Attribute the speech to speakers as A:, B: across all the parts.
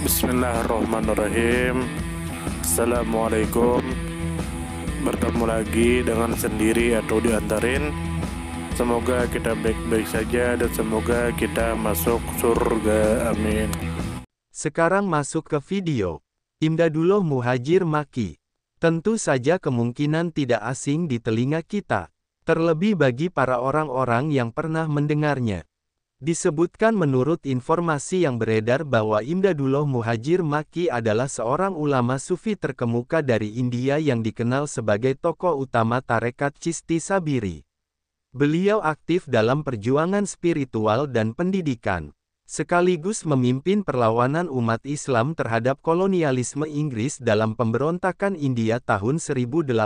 A: Bismillahirrahmanirrahim. Assalamualaikum. Bertemu lagi dengan sendiri atau diantarin. Semoga kita baik-baik saja dan semoga kita masuk surga. Amin.
B: Sekarang masuk ke video. Imdadullah Muhajir Makki. Tentu saja kemungkinan tidak asing di telinga kita. Terlebih bagi para orang-orang yang pernah mendengarnya. Disebutkan menurut informasi yang beredar bahwa Imdadullah Muhajir Makki adalah seorang ulama sufi terkemuka dari India yang dikenal sebagai tokoh utama tarekat Chishti Sabiri. Beliau aktif dalam perjuangan spiritual dan pendidikan, sekaligus memimpin perlawanan umat Islam terhadap kolonialisme Inggris dalam pemberontakan India tahun 1857.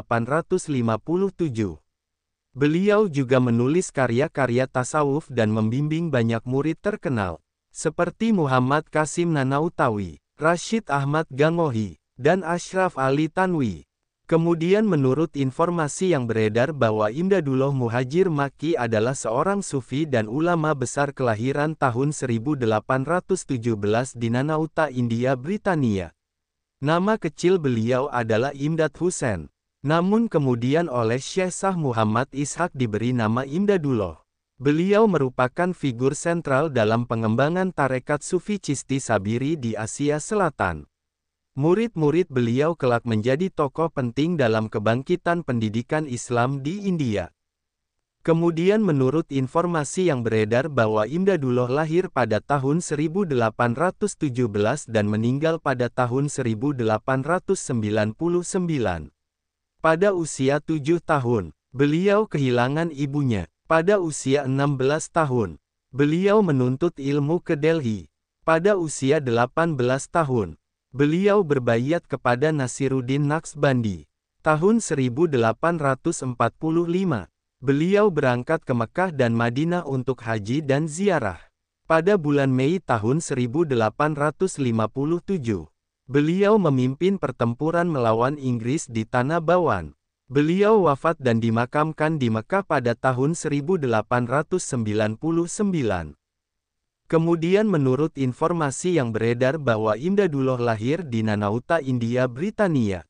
B: Beliau juga menulis karya-karya tasawuf dan membimbing banyak murid terkenal, seperti Muhammad Qasim Nanautawi, Rashid Ahmad Gangohi, dan Ashraf Ali Tanwi. Kemudian menurut informasi yang beredar bahwa Imdadullah Muhajir Makki adalah seorang sufi dan ulama besar kelahiran tahun 1817 di Nanauta, India, Britania. Nama kecil beliau adalah Imdad Hussein. Namun kemudian oleh Syekh Shah Muhammad Ishaq diberi nama Imdadullah. Beliau merupakan figur sentral dalam pengembangan tarekat Sufi Chishti Sabiri di Asia Selatan. Murid-murid beliau kelak menjadi tokoh penting dalam kebangkitan pendidikan Islam di India. Kemudian menurut informasi yang beredar bahwa Imdadullah lahir pada tahun 1817 dan meninggal pada tahun 1899. Pada usia 7 tahun, beliau kehilangan ibunya. Pada usia 16 tahun, beliau menuntut ilmu ke Delhi. Pada usia 18 tahun, beliau berbayat kepada Nasiruddin Naqshbandi. Tahun 1845, beliau berangkat ke Mekah dan Madinah untuk haji dan ziarah. Pada bulan Mei tahun 1857, beliau memimpin pertempuran melawan Inggris di Tanah Bawan. Beliau wafat dan dimakamkan di Mekah pada tahun 1899. Kemudian menurut informasi yang beredar bahwa Imdadullah lahir di Nanauta, India, Britania.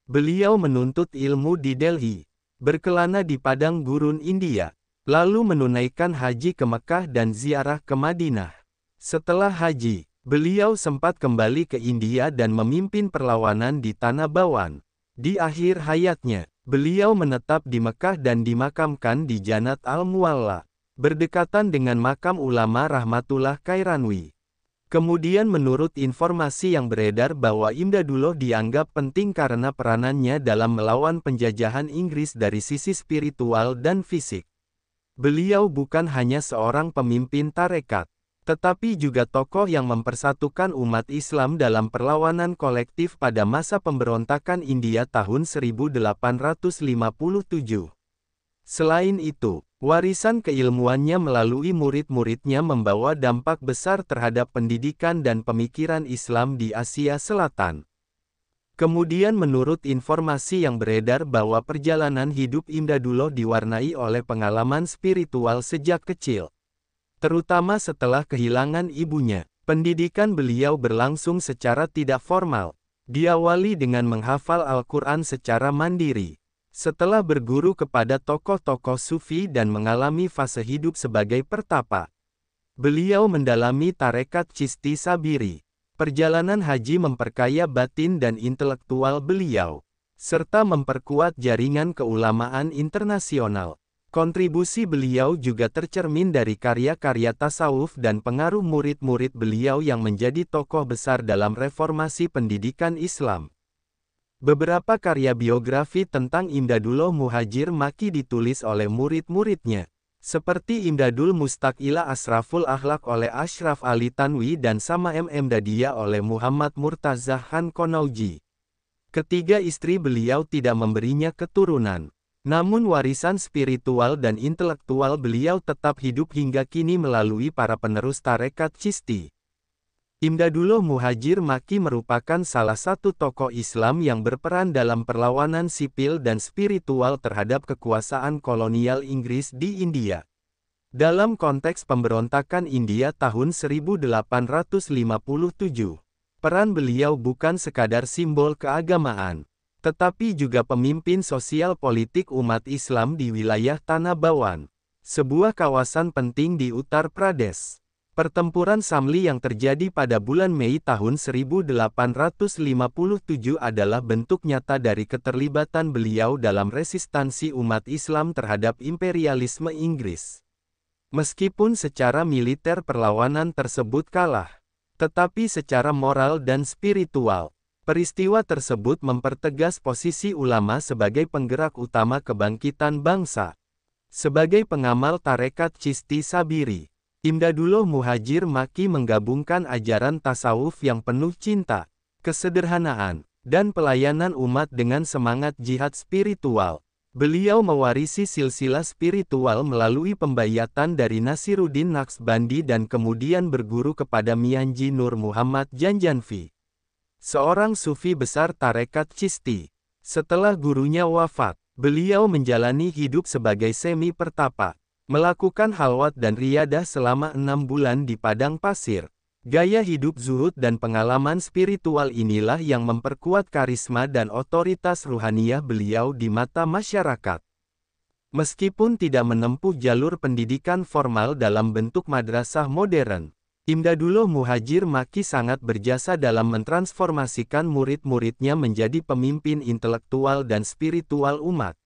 B: Beliau menuntut ilmu di Delhi, berkelana di padang gurun India, lalu menunaikan haji ke Mekah dan ziarah ke Madinah. Setelah haji, beliau sempat kembali ke India dan memimpin perlawanan di Tanah Bawan. Di akhir hayatnya, beliau menetap di Mekah dan dimakamkan di Janat Al-Mualla, berdekatan dengan makam ulama Rahmatullah Kairanwi. Kemudian menurut informasi yang beredar bahwa Imdadullah dianggap penting karena peranannya dalam melawan penjajahan Inggris dari sisi spiritual dan fisik. Beliau bukan hanya seorang pemimpin tarekat, tetapi juga tokoh yang mempersatukan umat Islam dalam perlawanan kolektif pada masa pemberontakan India tahun 1857. Selain itu, warisan keilmuannya melalui murid-muridnya membawa dampak besar terhadap pendidikan dan pemikiran Islam di Asia Selatan. Kemudian menurut informasi yang beredar bahwa perjalanan hidup Imdadullah diwarnai oleh pengalaman spiritual sejak kecil. Terutama setelah kehilangan ibunya, pendidikan beliau berlangsung secara tidak formal. Diawali dengan menghafal Al-Quran secara mandiri. Setelah berguru kepada tokoh-tokoh sufi dan mengalami fase hidup sebagai pertapa, beliau mendalami tarekat Chishti Sabiri. Perjalanan haji memperkaya batin dan intelektual beliau, serta memperkuat jaringan keulamaan internasional. Kontribusi beliau juga tercermin dari karya-karya tasawuf dan pengaruh murid-murid beliau yang menjadi tokoh besar dalam reformasi pendidikan Islam. Beberapa karya biografi tentang Imdadullah Muhajir Makki ditulis oleh murid-muridnya, seperti Imdadul Mustaq ila Asraful Akhlaq oleh Ashraf Ali Tanwi dan Sama Imdadiyah oleh Muhammad Murtaza Khan Konauji. Ketiga istri beliau tidak memberinya keturunan. Namun warisan spiritual dan intelektual beliau tetap hidup hingga kini melalui para penerus tarekat Chishti. Imdadullah Muhajir Makki merupakan salah satu tokoh Islam yang berperan dalam perlawanan sipil dan spiritual terhadap kekuasaan kolonial Inggris di India. Dalam konteks pemberontakan India tahun 1857, Peran beliau bukan sekadar simbol keagamaan, tetapi juga pemimpin sosial politik umat Islam di wilayah Tanah Bawan, sebuah kawasan penting di Uttar Pradesh. Pertempuran Samli yang terjadi pada bulan Mei tahun 1857 adalah bentuk nyata dari keterlibatan beliau dalam resistansi umat Islam terhadap imperialisme Inggris. Meskipun secara militer perlawanan tersebut kalah, tetapi secara moral dan spiritual, peristiwa tersebut mempertegas posisi ulama sebagai penggerak utama kebangkitan bangsa. Sebagai pengamal tarekat Chishti Sabiri, Imdadullah Muhajir Makki menggabungkan ajaran tasawuf yang penuh cinta, kesederhanaan, dan pelayanan umat dengan semangat jihad spiritual. Beliau mewarisi silsilah spiritual melalui pembayatan dari Nasiruddin Naqsbandi dan kemudian berguru kepada Mianji Nur Muhammad Janjanvi, seorang sufi besar tarekat Chishti. Setelah gurunya wafat, beliau menjalani hidup sebagai semi pertapa, melakukan halwat dan riyadah selama 6 bulan di padang pasir. Gaya hidup zuhud dan pengalaman spiritual inilah yang memperkuat karisma dan otoritas ruhaniyah beliau di mata masyarakat. Meskipun tidak menempuh jalur pendidikan formal dalam bentuk madrasah modern, Imdadullah Muhajir Makki sangat berjasa dalam mentransformasikan murid-muridnya menjadi pemimpin intelektual dan spiritual umat.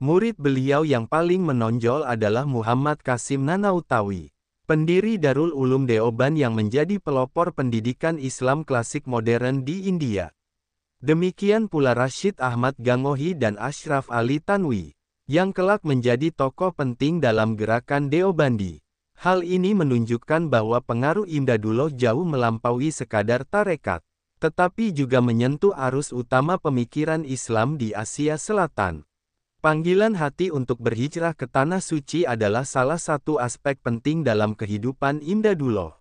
B: Murid beliau yang paling menonjol adalah Muhammad Qasim Nanautawi, pendiri Darul Ulum Deoban yang menjadi pelopor pendidikan Islam klasik modern di India. Demikian pula Rashid Ahmad Gangohi dan Ashraf Ali Tanwi, yang kelak menjadi tokoh penting dalam gerakan Deobandi. Hal ini menunjukkan bahwa pengaruh Imdadullah jauh melampaui sekadar tarekat, tetapi juga menyentuh arus utama pemikiran Islam di Asia Selatan. Panggilan hati untuk berhijrah ke Tanah Suci adalah salah satu aspek penting dalam kehidupan Imdadullah.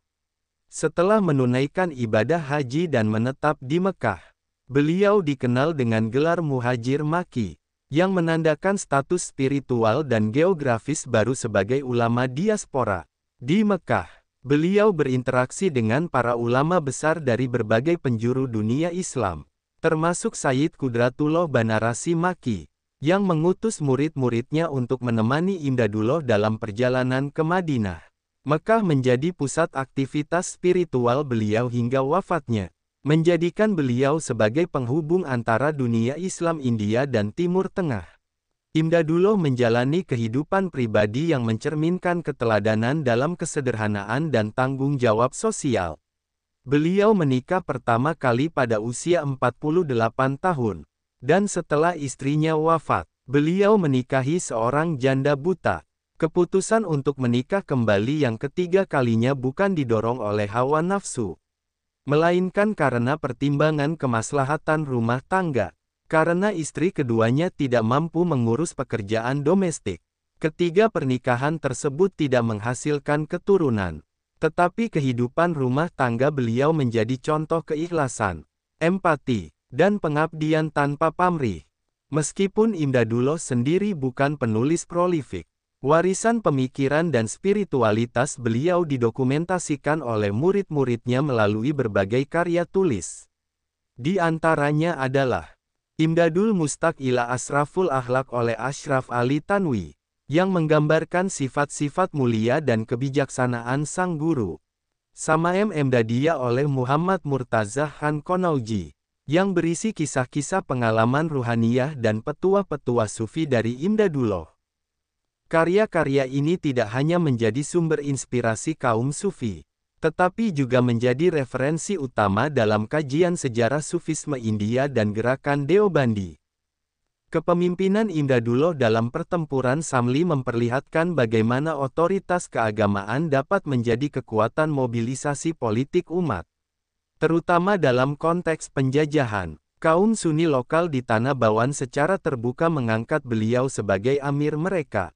B: Setelah menunaikan ibadah haji dan menetap di Mekah, beliau dikenal dengan gelar Muhajir Makki, yang menandakan status spiritual dan geografis baru sebagai ulama diaspora. Di Mekah, beliau berinteraksi dengan para ulama besar dari berbagai penjuru dunia Islam, termasuk Sayyid Qudratullah Banarasi Makki, yang mengutus murid-muridnya untuk menemani Imdadullah dalam perjalanan ke Madinah. Mekah menjadi pusat aktivitas spiritual beliau hingga wafatnya, menjadikan beliau sebagai penghubung antara dunia Islam India dan Timur Tengah. Imdadullah menjalani kehidupan pribadi yang mencerminkan keteladanan dalam kesederhanaan dan tanggung jawab sosial. Beliau menikah pertama kali pada usia 48 tahun. Dan setelah istrinya wafat, beliau menikahi seorang janda buta. Keputusan untuk menikah kembali yang ketiga kalinya bukan didorong oleh hawa nafsu, melainkan karena pertimbangan kemaslahatan rumah tangga. Karena istri keduanya tidak mampu mengurus pekerjaan domestik. Ketiga pernikahan tersebut tidak menghasilkan keturunan. Tetapi kehidupan rumah tangga beliau menjadi contoh keikhlasan, empati, dan pengabdian tanpa pamrih. Meskipun Imdadullah sendiri bukan penulis prolifik, warisan pemikiran dan spiritualitas beliau didokumentasikan oleh murid-muridnya melalui berbagai karya tulis. Di antaranya adalah Imdadul Mustaq ila Asraful Akhlaq oleh Ashraf Ali Tanwi, yang menggambarkan sifat-sifat mulia dan kebijaksanaan sang guru. Samaem Emdadiyah oleh Muhammad Murtaza Khan Konauji, yang berisi kisah-kisah pengalaman ruhaniyah dan petua-petua sufi dari Imdadullah. Karya-karya ini tidak hanya menjadi sumber inspirasi kaum sufi, tetapi juga menjadi referensi utama dalam kajian sejarah sufisme India dan gerakan Deobandi. Kepemimpinan Imdadullah dalam pertempuran Samli memperlihatkan bagaimana otoritas keagamaan dapat menjadi kekuatan mobilisasi politik umat. Terutama dalam konteks penjajahan, kaum Sunni lokal di Tanah Bawan secara terbuka mengangkat beliau sebagai amir mereka,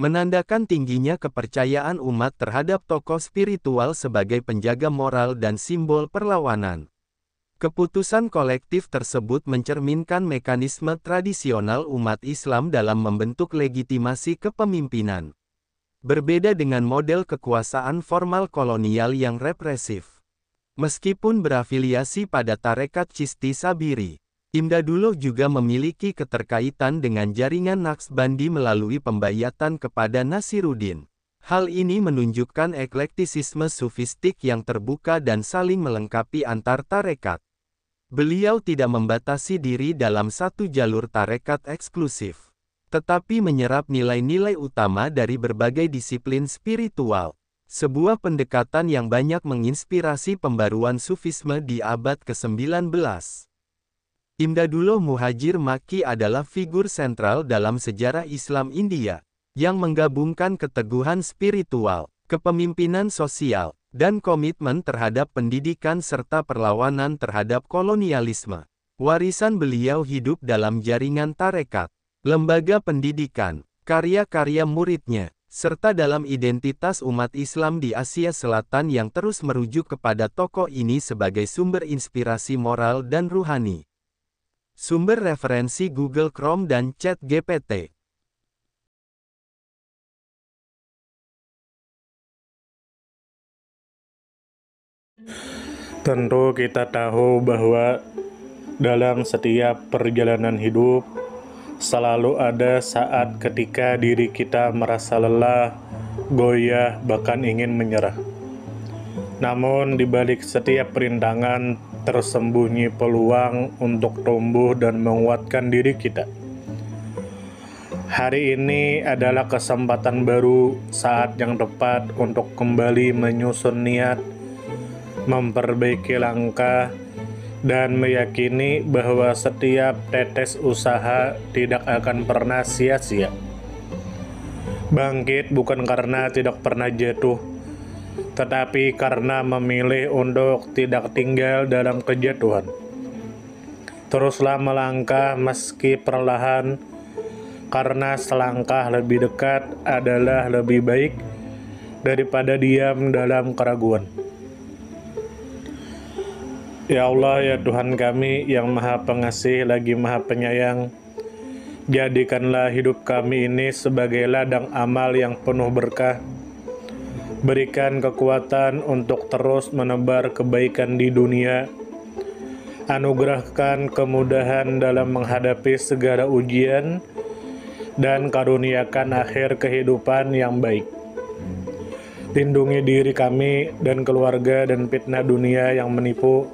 B: menandakan tingginya kepercayaan umat terhadap tokoh spiritual sebagai penjaga moral dan simbol perlawanan. Keputusan kolektif tersebut mencerminkan mekanisme tradisional umat Islam dalam membentuk legitimasi kepemimpinan. Berbeda dengan model kekuasaan formal kolonial yang represif. Meskipun berafiliasi pada tarekat Chishti Sabiri, Imdadullah juga memiliki keterkaitan dengan jaringan Naqsbandi melalui pembayatan kepada Nasiruddin. Hal ini menunjukkan eklektisisme sufistik yang terbuka dan saling melengkapi antar tarekat. Beliau tidak membatasi diri dalam satu jalur tarekat eksklusif, tetapi menyerap nilai-nilai utama dari berbagai disiplin spiritual. Sebuah pendekatan yang banyak menginspirasi pembaruan sufisme di abad ke-19. Imdadullah Muhajir Makki adalah figur sentral dalam sejarah Islam India, yang menggabungkan keteguhan spiritual, kepemimpinan sosial, dan komitmen terhadap pendidikan serta perlawanan terhadap kolonialisme. Warisan beliau hidup dalam jaringan tarekat, lembaga pendidikan, karya-karya muridnya, serta dalam identitas umat Islam di Asia Selatan yang terus merujuk kepada tokoh ini sebagai sumber inspirasi moral dan ruhani. Sumber referensi Google Chrome dan ChatGPT.
A: Tentu kita tahu bahwa dalam setiap perjalanan hidup, selalu ada saat ketika diri kita merasa lelah, goyah, bahkan ingin menyerah. Namun di balik setiap perintangan tersembunyi peluang untuk tumbuh dan menguatkan diri kita. Hari ini adalah kesempatan baru, saat yang tepat untuk kembali menyusun niat, memperbaiki langkah, dan meyakini bahwa setiap tetes usaha tidak akan pernah sia-sia. Bangkit bukan karena tidak pernah jatuh, tetapi karena memilih untuk tidak tinggal dalam kejatuhan. Teruslah melangkah meski perlahan, karena selangkah lebih dekat adalah lebih baik daripada diam dalam keraguan. Ya Allah, ya Tuhan kami yang Maha Pengasih lagi Maha Penyayang, jadikanlah hidup kami ini sebagai ladang amal yang penuh berkah. Berikan kekuatan untuk terus menebar kebaikan di dunia. Anugerahkan kemudahan dalam menghadapi segala ujian, dan karuniakan akhir kehidupan yang baik. Lindungi diri kami dan keluarga dan fitnah dunia yang menipu.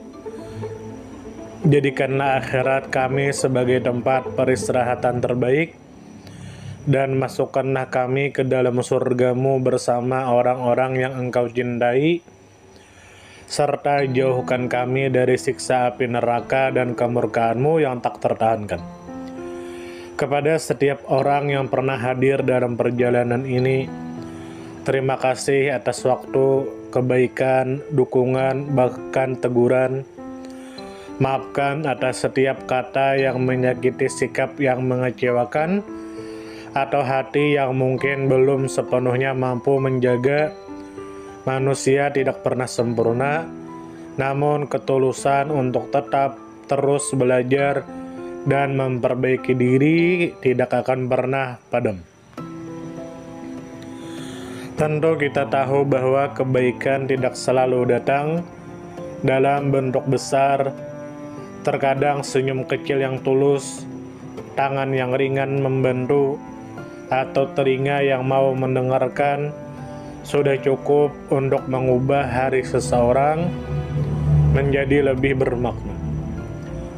A: Jadikanlah akhirat kami sebagai tempat peristirahatan terbaik, dan masukkanlah kami ke dalam surga-Mu bersama orang-orang yang Engkau cintai, serta jauhkan kami dari siksa api neraka dan kemurkaan-Mu yang tak tertahankan. Kepada setiap orang yang pernah hadir dalam perjalanan ini, terima kasih atas waktu, kebaikan, dukungan, bahkan teguran. Maafkan atas setiap kata yang menyakiti, sikap yang mengecewakan, atau hati yang mungkin belum sepenuhnya mampu menjaga. Manusia tidak pernah sempurna, namun ketulusan untuk tetap terus belajar dan memperbaiki diri tidak akan pernah padam. Tentu kita tahu bahwa kebaikan tidak selalu datang dalam bentuk besar. Terkadang senyum kecil yang tulus, tangan yang ringan membantu, atau telinga yang mau mendengarkan sudah cukup untuk mengubah hari seseorang menjadi lebih bermakna.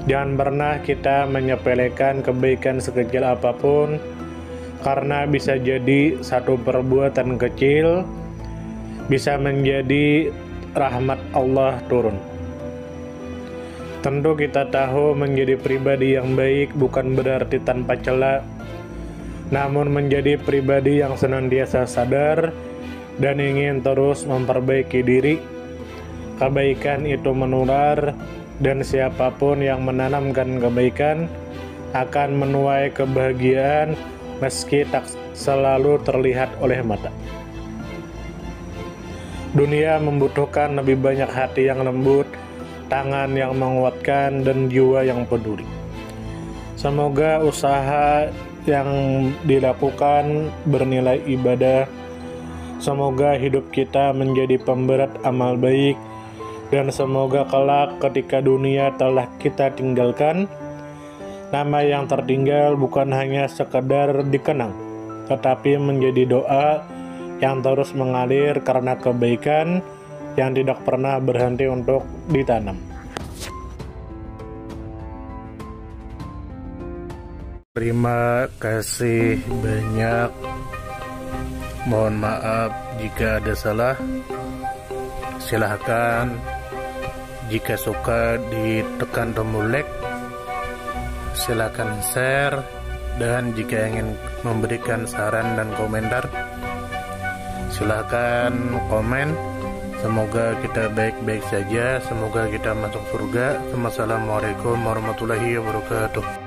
A: Jangan pernah kita menyepelekan kebaikan sekecil apapun, karena bisa jadi satu perbuatan kecil bisa menjadi rahmat Allah turun. Tentu kita tahu menjadi pribadi yang baik bukan berarti tanpa celah, namun menjadi pribadi yang senantiasa sadar dan ingin terus memperbaiki diri. Kebaikan itu menular, dan siapapun yang menanamkan kebaikan akan menuai kebahagiaan meski tak selalu terlihat oleh mata. Dunia membutuhkan lebih banyak hati yang lembut, tangan yang menguatkan, dan jiwa yang peduli. Semoga usaha yang dilakukan bernilai ibadah. Semoga hidup kita menjadi pemberat amal baik, Dan semoga kelak ketika dunia telah kita tinggalkan, nama yang tertinggal bukan hanya sekedar dikenang, tetapi menjadi doa yang terus mengalir karena kebaikan yang tidak pernah berhenti untuk ditanam. Terima kasih banyak. Mohon maaf jika ada salah. Silahkan jika suka ditekan tombol like, silahkan share, dan jika ingin memberikan saran dan komentar, silahkan komen. Semoga kita baik-baik saja, semoga kita masuk surga. Wassalamualaikum warahmatullahi wabarakatuh.